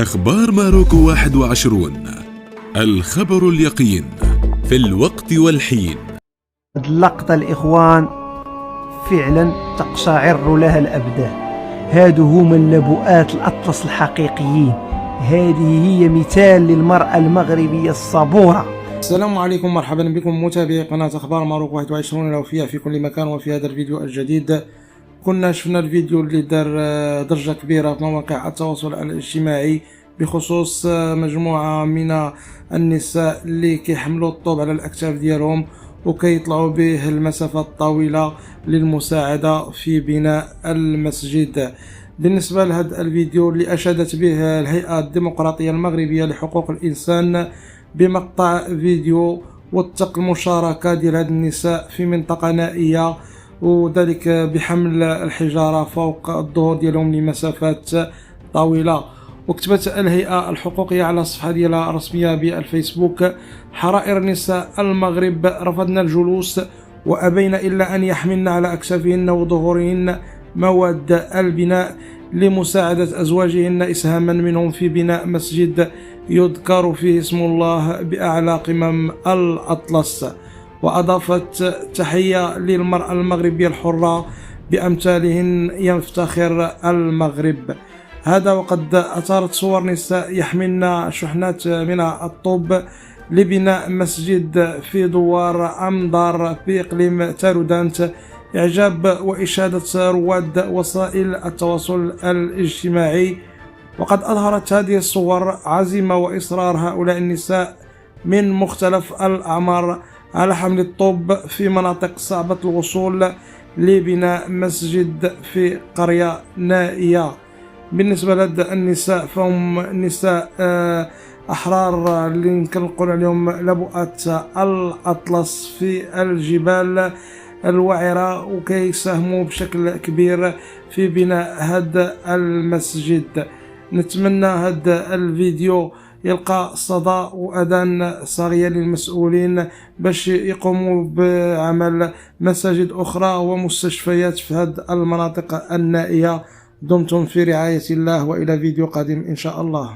أخبار ماروكو 21. الخبر اليقين في الوقت والحين. هاد اللقطة الإخوان فعلا تقشعر لها الأبدان. هادو هما اللبؤات الأطلس الحقيقيين. هذه هي مثال للمرأة المغربية الصبورة. السلام عليكم، مرحبا بكم متابعي قناة أخبار ماروكو 21 الوفية في كل مكان. وفي هذا الفيديو الجديد كنا شفنا الفيديو اللي دار ضجة كبيرة في مواقع التواصل الاجتماعي بخصوص مجموعة من النساء اللي كيحملوا الطوب على الأكتاف ديالهم وكيطلعوا به المسافات الطويلة للمساعدة في بناء المسجد. بالنسبة لهذا الفيديو اللي أشادت به الهيئة الديمقراطية المغربية لحقوق الإنسان بمقطع فيديو وثق المشاركة ديال هذه النساء في منطقة نائية، وذلك بحمل الحجارة فوق الظهور ديالهم لمسافات طويلة. وكتبت الهيئة الحقوقية على الصفحة ديالها الرسمية بالفيسبوك: حرائر نساء المغرب رفضن الجلوس وأبين إلا أن يحملن على أكتافهن وظهورهن مواد البناء لمساعدة أزواجهن إسهاما منهم في بناء مسجد يذكر فيه اسم الله بأعلى قمم الأطلس. وأضافت: تحية للمرأة المغربية الحرة، بأمثالهن يفتخر المغرب. هذا وقد أثارت صور نساء يحملن شحنات من الطوب لبناء مسجد في دوار أمدار في إقليم تارودانت إعجاب وإشادة رواد وسائل التواصل الاجتماعي. وقد أظهرت هذه الصور عزيمة وإصرار هؤلاء النساء من مختلف الأعمار على حمل الطوب في مناطق صعبة الوصول لبناء مسجد في قرية نائية. بالنسبة لهذه النساء فهم نساء أحرار اللي يمكن نقول عليهم لبؤات الأطلس في الجبال الوعرة، وكيساهموا بشكل كبير في بناء هذا المسجد. نتمنى هذا الفيديو يلقى صدى وأذان صاغية للمسؤولين باش يقوموا بعمل مساجد أخرى ومستشفيات في هذه المناطق النائية. دمتم في رعاية الله، وإلى فيديو قادم إن شاء الله.